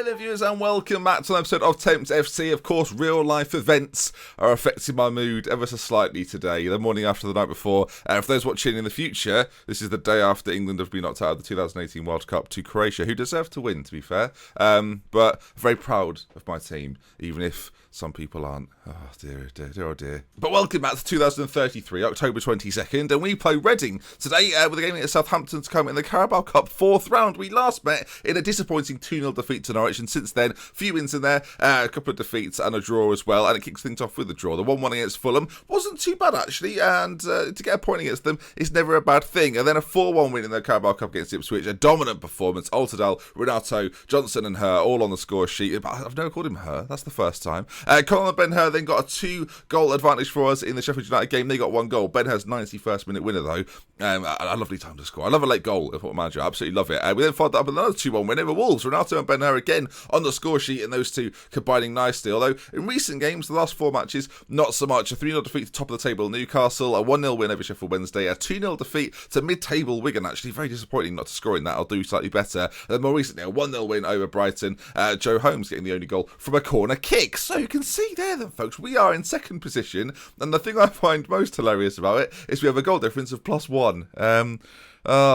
there viewers and welcome back to an episode of Thames FC. Of course, real life events are affecting my mood ever so slightly today, the morning after the night before. For those watching in the future, this is the day after England have been knocked out of the 2018 World Cup to Croatia, who deserve to win, to be fair. But very proud of my team, even if some people aren't. Oh dear, oh dear. But welcome back to 2033, October 22nd, and we play Reading today with a game against Southampton to come in the Carabao Cup 4th round. We last met in a disappointing 2-0 defeat to Norwich, and since then, a few wins in there, a couple of defeats and a draw as well, and it kicks things off with the draw. The 1-1 against Fulham wasn't too bad actually, and to get a point against them is never a bad thing. And then a 4-1 win in the Carabao Cup against Ipswich, a dominant performance. Altidal, Renato, Johnson and Her all on the score sheet. I've never called him Her, that's the first time. Colin and Ben-Hur then got a 2-goal advantage for us in the Sheffield United game. They got 1 goal. Ben-Hur's 91st minute winner though. A lovely time to score. I love a late goal of what manager. I absolutely love it. We then followed that up with another 2-1 win over Wolves. Renato and Ben-Hur again on the score sheet, and those two combining nicely. Although in recent games, the last 4 matches, not so much. A 3-0 defeat to top of the table Newcastle, a 1-0 win over Sheffield Wednesday, a 2-0 defeat to mid-table Wigan. Actually, very disappointing not to score in that. I'll do slightly better. And then more recently, a 1-0 win over Brighton. Joe Holmes getting the only goal from a corner kick. So you can see there then, folks, we are in second position. And the thing I find most hilarious about it is we have a goal difference of +1.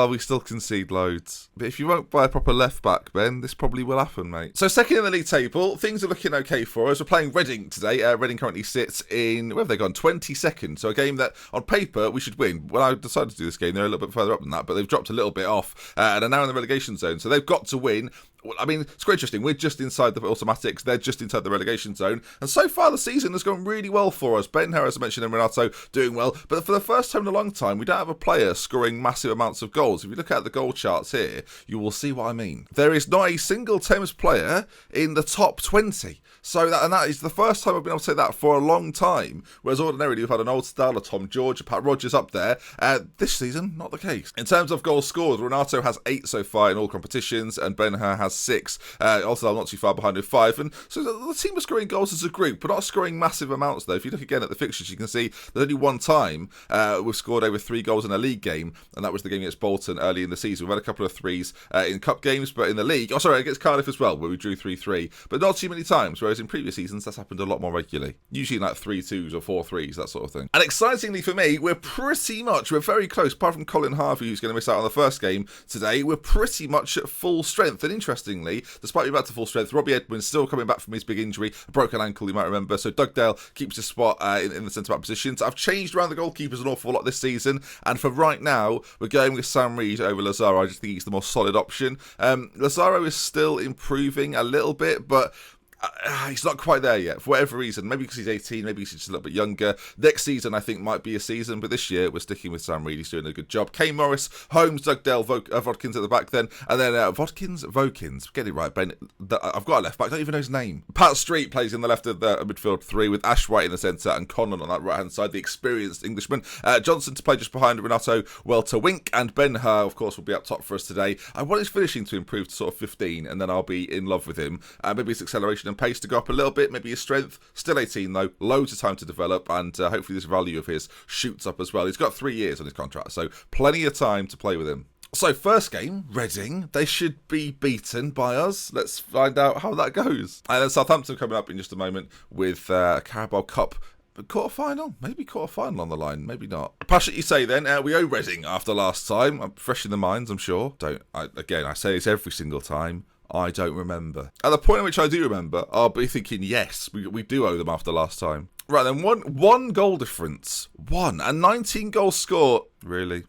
We still concede loads. But if you won't buy a proper left back, Ben, this probably will happen, mate. So second in the league table, things are looking okay for us. We're playing Reading today. Reading currently sits in, where have they gone? 22nd. So a game that on paper we should win. When I decided to do this game, they're a little bit further up than that, but they've dropped a little bit off and are now in the relegation zone. So they've got to win. Well, I mean, it's quite interesting. We're just inside the automatics. They're just inside the relegation zone. And so far, the season has gone really well for us. Ben-Hur, as I mentioned, and Renato doing well. But for the first time in a long time, we don't have a player scoring massive amounts of goals. If you look at the goal charts here, you will see what I mean. There is not a single Thames player in the top 20. So that is the first time I've been able to say that for a long time. Whereas ordinarily we've had an Altidal, a Tom George, a Pat Rogers up there. This season, not the case. In terms of goals scored, Renato has 8 so far in all competitions, and Ben-Hur has 6. Altidal not too far behind with 5. And so the team are scoring goals as a group, but not scoring massive amounts though. If you look again at the fixtures, you can see there's only one time we've scored over 3 goals in a league game, and that was the game against Bolton early in the season. We've had a couple of 3s in cup games, but in the league, against Cardiff as well, where we drew 3-3, but not too many times, whereas in previous seasons that's happened a lot more regularly, usually like 3-2s or 4-3s, that sort of thing. And excitingly for me, we're very close, apart from Colin Harvey, who's going to miss out on the first game today. We're pretty much at full strength, and interestingly, despite being back to full strength, Robbie Edmonds still coming back from his big injury, a broken ankle you might remember, so Doug Dale keeps his spot in the centre-back positions. I've changed around the goalkeepers an awful lot this season, and for right now, we're going with Sam Reid over Lazaro. I just think he's the more solid option. Lazaro is still improving a little bit, but he's not quite there yet, for whatever reason. Maybe because he's 18, maybe he's just a little bit younger. Next season, I think, might be a season, but this year, we're sticking with Sam Reid. He's doing a good job. Kane Morris, Holmes, Dugdale, Vodkins at the back then, and then Vokins, get it right, Ben. I've got a left back, I don't even know his name. Pat Street plays in the left of the midfield 3, with Ash White in the centre, and Conlon on that right-hand side, the experienced Englishman. Johnson to play just behind Renato, Welter, Wink, and Ben-Hur, of course, will be up top for us today. I want his finishing to improve to sort of 15, and then I'll be in love with him. Maybe his acceleration and pace to go up a little bit, maybe his strength, still 18 though, loads of time to develop, and hopefully this value of his shoots up as well. He's got 3 years on his contract, so plenty of time to play with him. So first game, Reading, they should be beaten by us. Let's find out how that goes. And then Southampton coming up in just a moment with Carabao Cup quarter-final? Maybe quarter-final on the line, maybe not. Passionate you say then, we owe Reading after last time. I'm fresh in the minds, I'm sure. I say this every single time. I don't remember. At the point at which I do remember, I'll be thinking, yes, we do owe them after last time. Right then, one goal difference. 1 and 19 goals scored. Really?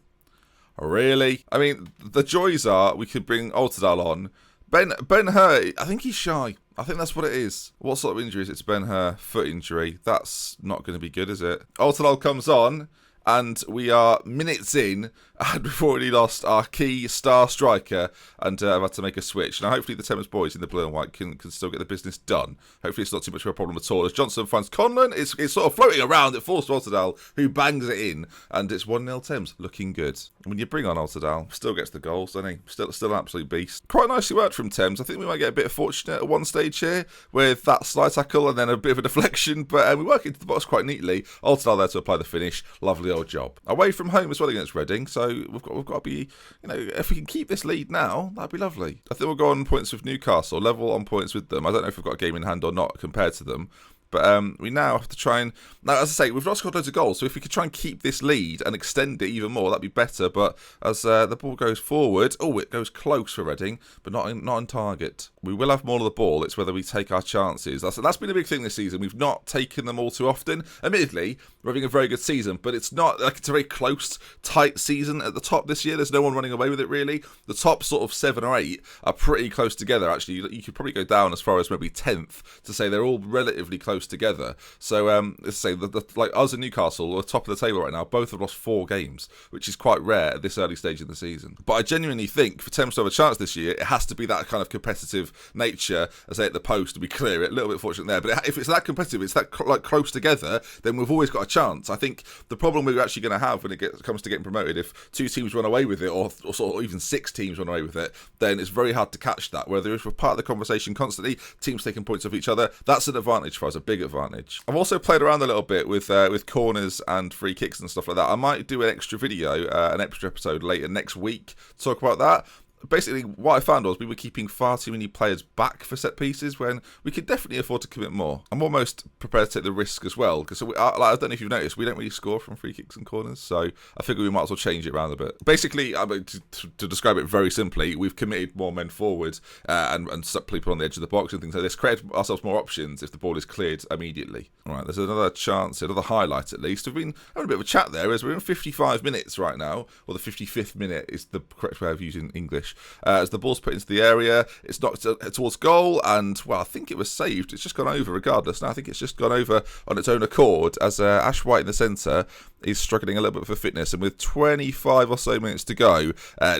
I mean, the joys are we could bring Altidal on. Ben-Hur, I think he's shy. I think that's what it is. What sort of injury is it to Ben-Hur? Foot injury. That's not going to be good, is it? Altidal comes on, and we are minutes in, and we've already lost our key star striker, and I've had to make a switch. Now, hopefully the Thames boys in the blue and white can still get the business done. Hopefully it's not too much of a problem at all. As Johnson finds Conlon, it's sort of floating around. It falls to Altidal, who bangs it in, and it's 1-0 Thames, looking good. And when you bring on Altidal, still gets the goals, doesn't he? Still an absolute beast. Quite nicely worked from Thames. I think we might get a bit fortunate at one stage here, with that slide tackle and then a bit of a deflection, but we work into the box quite neatly. Altidal there to apply the finish. Lovely ideal job. Away from home as well against Reading, so we've got to be, if we can keep this lead now, that'd be lovely. I think we'll go on points with Newcastle, level on points with them. I don't know if we've got a game in hand or not compared to them. But we now have to try and... Now, as I say, we've not scored loads of goals, so if we could try and keep this lead and extend it even more, that'd be better. But as the ball goes forward... Oh, it goes close for Reading, but not on target. We will have more of the ball. It's whether we take our chances. That's been a big thing this season. We've not taken them all too often. Admittedly, we're having a very good season, but it's not... It's a very close, tight season at the top this year. There's no one running away with it, really. The top sort of 7 or 8 are pretty close together, actually. You could probably go down as far as maybe 10th to say they're all relatively close together. So let's say like us and Newcastle are top of the table right now. Both have lost 4 games, which is quite rare at this early stage in the season. But I genuinely think for Thames to have a chance this year, it has to be that kind of competitive nature. As I say at the post, we clear it. A little bit fortunate there, but if it's that competitive, it's that close together, then we've always got a chance. I think the problem we're actually going to have when it comes to getting promoted, if 2 teams run away with it, or sort of even 6 teams run away with it, then it's very hard to catch that. Whether if we're part of the conversation constantly, teams taking points off each other, that's an advantage for us, a big advantage. I've also played around a little bit with corners and free kicks and stuff like that. I might do an extra video, an extra episode later next week to talk about that. Basically, what I found was we were keeping far too many players back for set pieces when we could definitely afford to commit more. I'm almost prepared to take the risk as well, because I don't know if you've noticed, we don't really score from free kicks and corners, so I figure we might as well change it around a bit. Basically, to describe it very simply, we've committed more men forward and stuck people on the edge of the box and things like this, created ourselves more options if the ball is cleared immediately. All right, there's another chance, another highlight at least. We've been having a bit of a chat there, as we're in 55 minutes right now, or the 55th minute is the correct way of using English. As the ball's put into the area, it's knocked towards goal, and, well, I think it was saved. It's just gone over regardless. Now I think it's just gone over on its own accord, as Ash White in the centre is struggling a little bit for fitness, and with 25 or so minutes to go,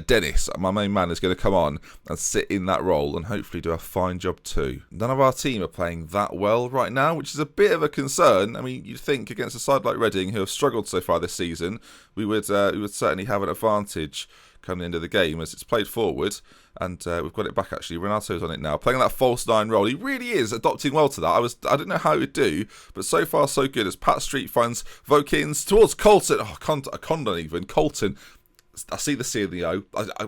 Dennis, my main man, is going to come on and sit in that role and hopefully do a fine job too. None of our team are playing that well right now, which is a bit of a concern. I mean, you'd think against a side like Reading, who have struggled so far this season, we would certainly have an advantage coming into the game as it's played forward, and we've got it back actually. Renato's on it now, playing that false 9 role. He really is adopting well to that. I didn't know how he would do, but so far so good as Pat Street finds Vokins towards Colton. Condon even. Colton. I see the C and the O.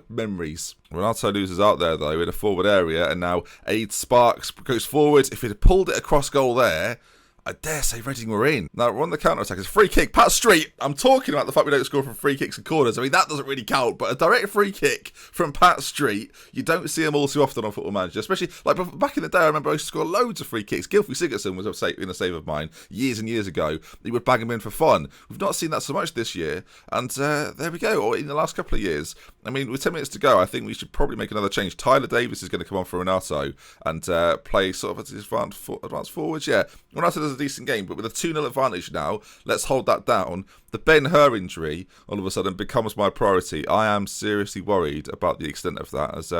Memories. Renato loses out there though in a forward area, and now Aid Sparks goes forward. If he'd have pulled it across goal there, I dare say Reading were in. Now, we're on the counter-attack. It's a free kick. Pat Street. I'm talking about the fact we don't score from free kicks and corners. I mean, that doesn't really count. But a direct free kick from Pat Street, you don't see them all too often on Football Manager. Especially, like, back in the day, I remember I used to score loads of free kicks. Gylfi Sigurdsson was in a save of mine years and years ago. He would bang them in for fun. We've not seen that so much this year. And there we go. Or in the last couple of years. I mean, with 10 minutes to go, I think we should probably make another change. Tyler Davis is going to come on for Renato and play sort of as his advanced forwards. Yeah, Renato does a decent game, but with a 2-0 advantage now, let's hold that down. The Ben-Hur injury all of a sudden becomes my priority. I am seriously worried about the extent of that, as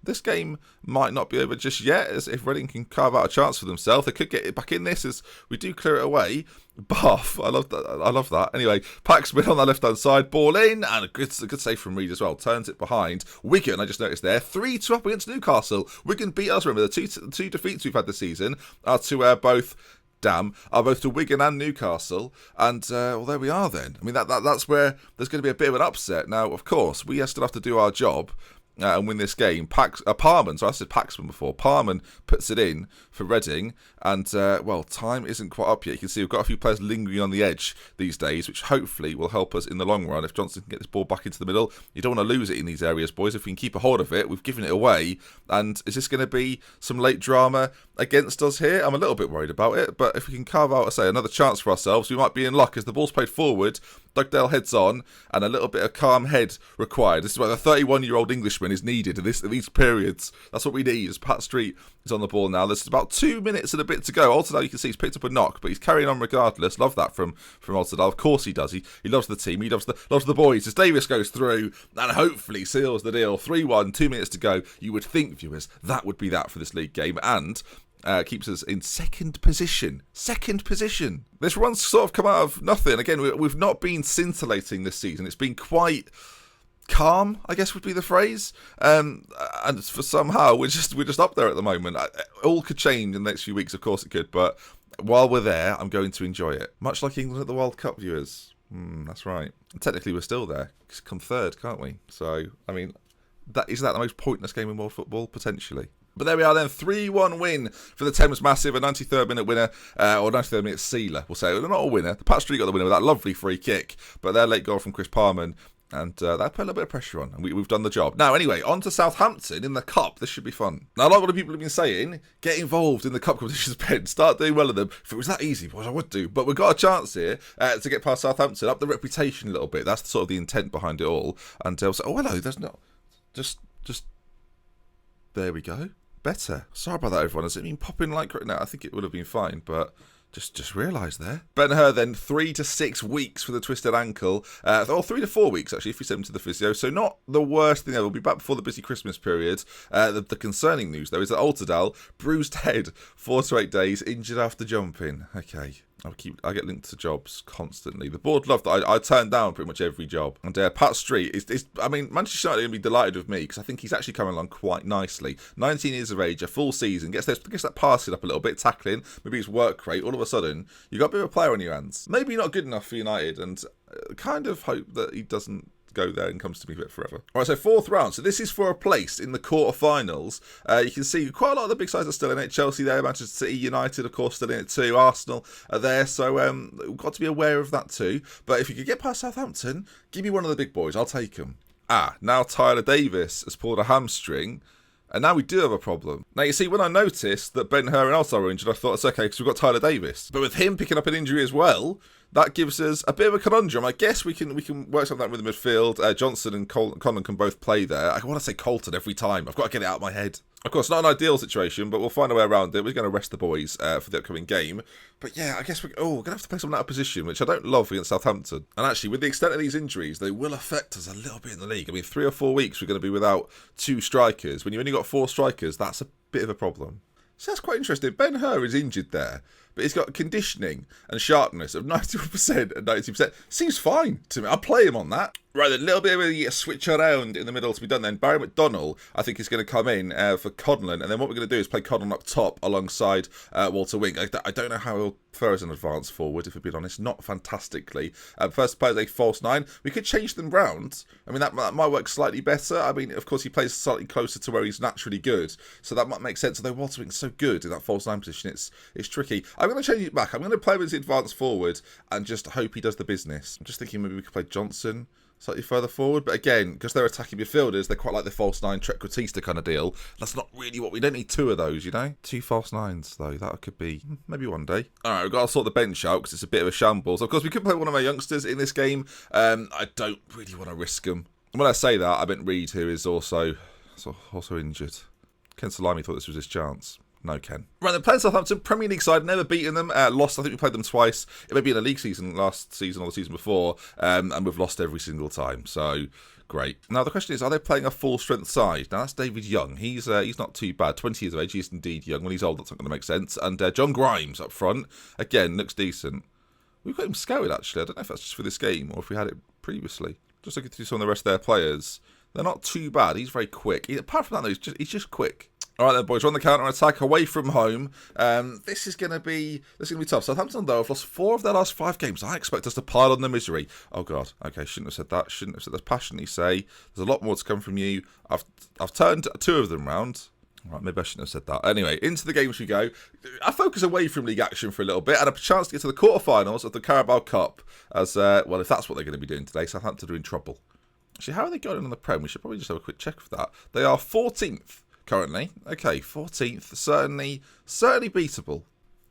this game might not be over just yet, as if Reading can carve out a chance for themselves. They could get it back in this as we do clear it away. Buff, I love that. Anyway, Paxman on the left-hand side, ball in, and a good save from Reed as well. Turns it behind. Wigan, I just noticed there, 3-2 up against Newcastle. Wigan beat us, remember, the two defeats we've had this season are to both to Wigan and Newcastle, and well, there we are then. I mean, that's where there's going to be a bit of an upset. Now, of course, we still have to do our job and win this game. Parman, so I said Paxman before. Parman puts it in for Reading, and well, time isn't quite up yet. You can see we've got a few players lingering on the edge these days, which hopefully will help us in the long run. If Johnson can get this ball back into the middle, you don't want to lose it in these areas, boys. If we can keep a hold of it, we've given it away. And is this going to be some late drama against us here? I'm a little bit worried about it, but if we can carve out, another chance for ourselves, we might be in luck as the ball's played forward. Dugdale heads on, and a little bit of calm head required. This is why the 31-year-old Englishman is needed in these periods. That's what we need. As Pat Street is on the ball now. There's about 2 minutes and a bit to go. Altidale, you can see, he's picked up a knock, but he's carrying on regardless. Love that from Altidale. Of course he does. He loves the team. He loves the boys. As Davis goes through and hopefully seals the deal. 3-1, 2 minutes to go. You would think, viewers, that would be that for this league game, and keeps us in second position. This run's sort of come out of nothing. Again, we've not been scintillating this season. It's been quite calm, I guess would be the phrase. And for somehow we're just up there at the moment. All could change in the next few weeks, of course it could. But while we're there, I'm going to enjoy it. Much like England at the World Cup, viewers. That's right. Technically, we're still there. Come third, can't we? So, I mean, is that the most pointless game in world football? Potentially. But there we are then, 3-1 win for the Thames Massive, a 93rd minute winner, or 93rd minute sealer, we'll say. Not a winner. The Pat Street got the winner with that lovely free kick, but their late goal from Chris Parman, and that put a little bit of pressure on, and we've done the job. Now, anyway, on to Southampton in the Cup. This should be fun. Now, a lot of people have been saying, get involved in the Cup competitions, Ben. Start doing well in them. If it was that easy, boys, I would do. But we've got a chance here to get past Southampton, up the reputation a little bit. That's sort of the intent behind it all. And we'll say, oh, hello, there's not... Just... There we go. Better. Sorry about that, everyone. Has it been popping like right now? I think it would have been fine, but just realised there. Ben-Hur then 3 to 6 weeks for the twisted ankle, or 3 to 4 weeks actually if we send him to the physio. So not the worst thing ever. We'll be back before the busy Christmas period. The concerning news though is that Altidal bruised head, 4 to 8 days, injured after jumping. Okay. I get linked to jobs constantly. The board love that I turn down pretty much every job. And Pat Street is I mean, Manchester United are going to be delighted with me because I think he's actually coming along quite nicely. 19 years of age, a full season, gets that passing up a little bit, tackling, maybe his work rate. All of a sudden, you got a bit of a player on your hands. Maybe not good enough for United, and kind of hope that he doesn't go there and comes to me forever. Alright, so 4th round. So this is for a place in the quarterfinals. You can see quite a lot of the big sides are still in it. Chelsea there, Manchester City, United, of course, still in it too. Arsenal are there, so we've got to be aware of that too. But if you could get past Southampton, give me one of the big boys. I'll take them. Now Tyler Davis has pulled a hamstring. And now we do have a problem. Now, you see, when I noticed that Ben-Hur and Alsar were injured, I thought it's okay because we've got Tyler Davis. But with him picking up an injury as well, that gives us a bit of a conundrum. I guess we can work something out with the midfield. Johnson and Conlon can both play there. I want to say Colton every time. I've got to get it out of my head. Of course, not an ideal situation, but we'll find a way around it. We're going to rest the boys for the upcoming game. But yeah, I guess we're going to have to play someone out of position, which I don't love against Southampton. And actually, with the extent of these injuries, they will affect us a little bit in the league. I mean, 3 or 4 weeks we're going to be without 2 strikers. When you've only got 4 strikers, that's a bit of a problem. So that's quite interesting. Ben-Hur is injured there, but he's got conditioning and sharpness of 91% and 90%. Seems fine to me. I'll play him on that. Right, a little bit of a switch around in the middle to be done then. Barry McDonnell, I think, is going to come in for Conlon, and then what we're going to do is play Conlon up top alongside Walter Wing. I don't know how he'll fare as an advance forward, if we're being honest. Not fantastically. First player is a false 9. We could change them round. I mean, that might work slightly better. I mean, of course, he plays slightly closer to where he's naturally good, so that might make sense. Although Walter Wing's so good in that false 9 position, it's tricky. I'm going to change it back. I'm going to play him as the advance forward and just hope he does the business. I'm just thinking maybe we could play Johnson slightly further forward, but again, because they're attacking midfielders, they're quite like the false 9 Trek Batista kind of deal. That's not really what we don't need 2 of those, you know. 2 false 9s though, that could be maybe one day. All right, we've got to sort the bench out because it's a bit of a shambles. Of course, we could play one of our youngsters in this game. I don't really want to risk him. And when I say that, I meant Reed, who is also injured. Ken Salami thought this was his chance. No, Ken. Right, they're playing Southampton, Premier League side, never beaten them. Lost, I think we played them twice. It may be in a league season, last season or the season before, and we've lost every single time. So, great. Now, the question is, are they playing a full-strength side? Now, that's David Young. He's not too bad. 20 years of age, he is indeed young. When he's old, that's not going to make sense. And John Grimes up front, again, looks decent. We've got him scouted, actually. I don't know if that's just for this game or if we had it previously. Just looking through some of the rest of their players. They're not too bad. He's very quick. Apart from that, though, he's just quick. All right then, boys, we're on the counter-attack away from home. This is going to be tough. Southampton, though, have lost 4 of their last 5 games. I expect us to pile on the misery. Oh, God. Okay, shouldn't have said that. Shouldn't have said that. Passionately say. There's a lot more to come from you. I've turned 2 of them round. All right, maybe I shouldn't have said that. Anyway, into the games we go. I focus away from league action for a little bit and a chance to get to the quarterfinals of the Carabao Cup. As, well, if that's what they're going to be doing today, Southampton are in trouble. Actually, how are they going on the Prem? We should probably just have a quick check for that. They are 14th. Currently. Okay, 14th. Certainly beatable.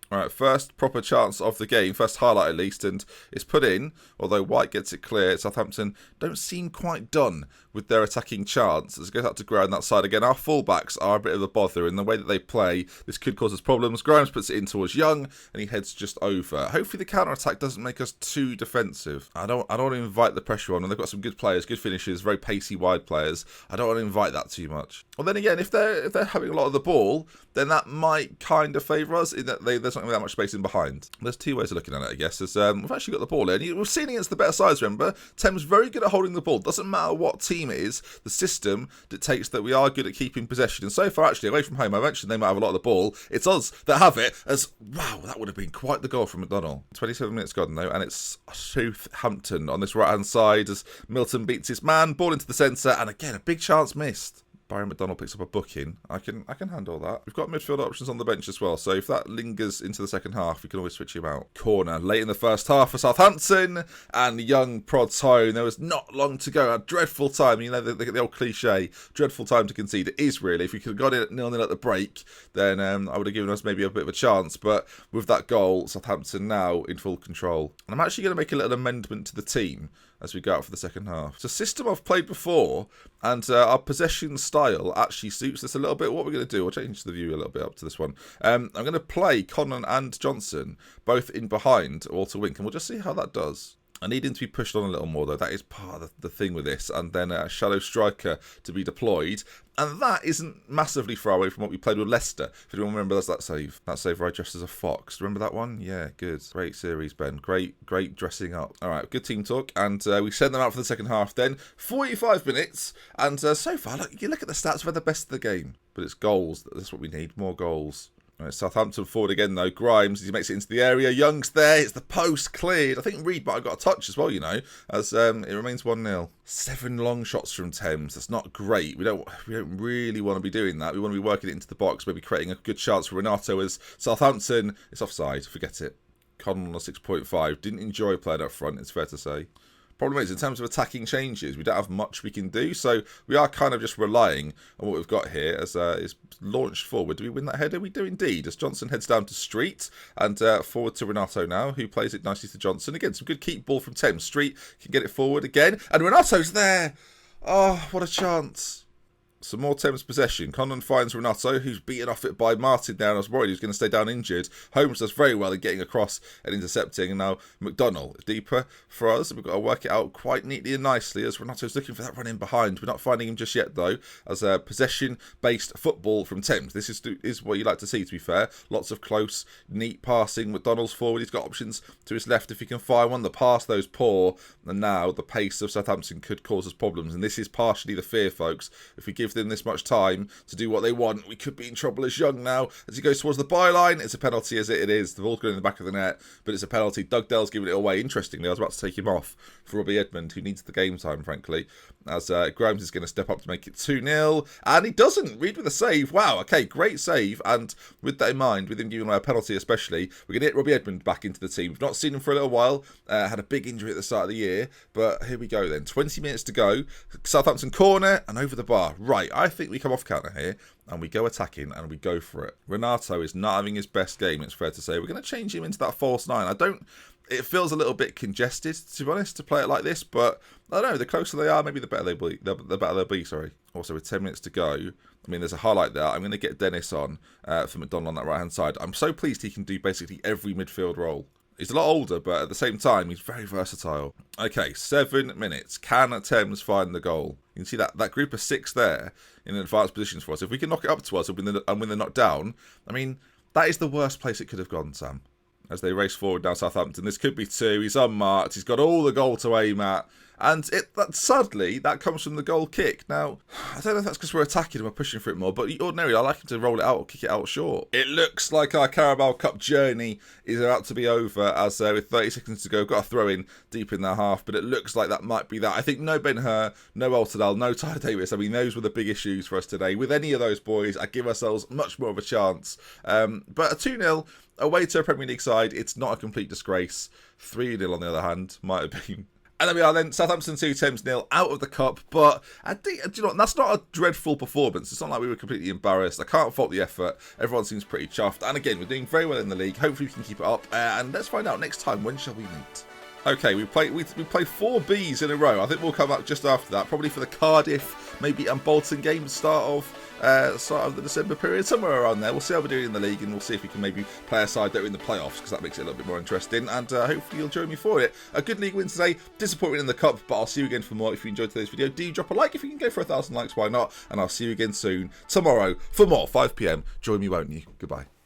Alright, first proper chance of the game. First highlight at least. And it's put in. Although White gets it clear. Southampton don't seem quite done with their attacking chance. As it goes out to ground that side again. Our fullbacks are a bit of a bother in the way that they play. This could cause us problems. Grimes puts it in towards Young. And he heads just over. Hopefully the counter-attack doesn't make us too defensive. I don't want to invite the pressure on. And they've got some good players. Good finishers. Very pacey wide players. I don't want to invite that too much. Well then again, if they're having a lot of the ball, then that might kind of favour us in that there's not not really that much space in behind. There's two ways of looking at it, I guess. We've actually got the ball in. We've seen against the better sides, remember? Thames very good at holding the ball. Doesn't matter what team it is, the system dictates that we are good at keeping possession. And so far, actually, away from home, I mentioned they might have a lot of the ball. It's us that have it, as, wow, that would have been quite the goal from McDonald. 27 minutes gone, though, and it's Southampton on this right-hand side as Milton beats his man, ball into the centre, and again, a big chance missed. Byron McDonald picks up a booking. I can handle that. We've got midfield options on the bench as well, so if that lingers into the second half, we can always switch him out. Corner late in the first half for Southampton, and Young prods home. There was not long to go. A dreadful time. You know, the old cliche, dreadful time to concede. It is really. If we could have got in at 0-0 at the break, then I would have given us maybe a bit of a chance. But with that goal, Southampton now in full control. And I'm actually going to make a little amendment to the team as we go out for the second half. It's a system I've played before, and our possession style actually suits this a little bit. What we're going to do, I'll change the view a little bit up to this one. I'm going to play Connon and Johnson both in behind Walter Wink, and we'll just see how that does. I need him to be pushed on a little more, though. That is part of the thing with this. And then a shadow striker to be deployed. And that isn't massively far away from what we played with Leicester. If anyone remembers that save. That save where I dressed as a fox. Remember that one? Yeah, good. Great series, Ben. Great dressing up. All right, good team talk. And we send them out for the second half then. 45 minutes. And so far, look, you look at the stats, we're the best of the game. But it's goals. That's what we need. More goals. Right, Southampton forward again, though. Grimes, he makes it into the area. Young's there. It's the post cleared. I think Reed might have got a touch as well, you know, as it remains 1-0. 7 long shots from Thames. That's not great. We don't really want to be doing that. We want to be working it into the box, maybe creating a good chance for Renato as Southampton. It's offside. Forget it. Connon on a 6.5. Didn't enjoy playing up front, it's fair to say. Problem is, in terms of attacking changes, we don't have much we can do, so we are kind of just relying on what we've got here as it's launched forward. Do we win that header? We do indeed, as Johnson heads down to Street, and forward to Renato now, who plays it nicely to Johnson. Again, some good keep ball from Thames. Street can get it forward again, and Renato's there! Oh, what a chance. Some more Thames possession. Connon finds Renato, who's beaten off it by Martin there, and I was worried he was going to stay down injured. Holmes does very well in getting across and intercepting, and now McDonald deeper for us. We've got to work it out quite neatly and nicely as Renato's looking for that run in behind. We're not finding him just yet, though, as a possession-based football from Thames. This is what you like to see, to be fair. Lots of close, neat passing. McDonald's forward. He's got options to his left if he can find one. The pass, those poor, and now the pace of Southampton could cause us problems, and this is partially the fear, folks. If we give them this much time to do what they want, we could be in trouble as Young now as he goes towards the byline. It's a penalty as it is. The ball's going in the back of the net, but it's a penalty. Doug Dell's giving it away. Interestingly, I was about to take him off for Robbie Edmund, who needs the game time, frankly, as Grimes is going to step up to make it 2-0, and he doesn't. Reed with a save. Wow, okay, great save, and with that in mind, with him giving away a penalty especially, we're going to hit Robbie Edmund back into the team. We've not seen him for a little while, had a big injury at the start of the year, but here we go then. 20 minutes to go. Southampton corner and over the bar. Right, I think we come off counter here and we go attacking and we go for it. Renato is not having his best game, it's fair to say. We're going to change him into that false 9. It feels a little bit congested, to be honest, to play it like this, but I don't know, the closer they are, maybe the better they'll be, sorry. Also, with 10 minutes to go, I mean, there's a highlight there. I'm going to get Dennis on for McDonald on that right-hand side. I'm so pleased he can do basically every midfield role. He's a lot older, but at the same time, he's very versatile. Okay, 7 minutes. Can Thames find the goal? You can see that group of 6 there in advanced positions for us. If we can knock it up to us and win the knockdown, I mean, that is the worst place it could have gone, Sam. As they race forward down Southampton. This could be 2. He's unmarked. He's got all the goal to aim at. And sadly, that comes from the goal kick. Now, I don't know if that's because we're attacking and we're pushing for it more, but ordinarily, I like him to roll it out or kick it out short. It looks like our Carabao Cup journey is about to be over, as with 30 seconds to go, got a throw in deep in their half, but it looks like that might be that. I think no Ben-Hur, no Altidal, no Tyler Davis. I mean, those were the big issues for us today. With any of those boys, I give ourselves much more of a chance. But a 2-0 away to a Premier League side, it's not a complete disgrace. 3-0 on the other hand, might have been. And there we are then, Southampton 2, Thames 0, out of the cup. But, do you know, that's not a dreadful performance. It's not like we were completely embarrassed. I can't fault the effort. Everyone seems pretty chuffed. And again, we're doing very well in the league. Hopefully we can keep it up. And let's find out next time, when shall we meet? Okay, we played 4 Bs in a row. I think we'll come up just after that, probably for the Cardiff, maybe and Bolton game, start of the December period, somewhere around there. We'll see how we're doing in the league, and we'll see if we can maybe play a side that are in the playoffs, because that makes it a little bit more interesting. And hopefully you'll join me for it. A good league win today, disappointment in the cup, but I'll see you again for more. If you enjoyed today's video, do drop a like. If you can go for 1,000 likes, why not? And I'll see you again soon tomorrow for more 5 PM. Join me, won't you? Goodbye.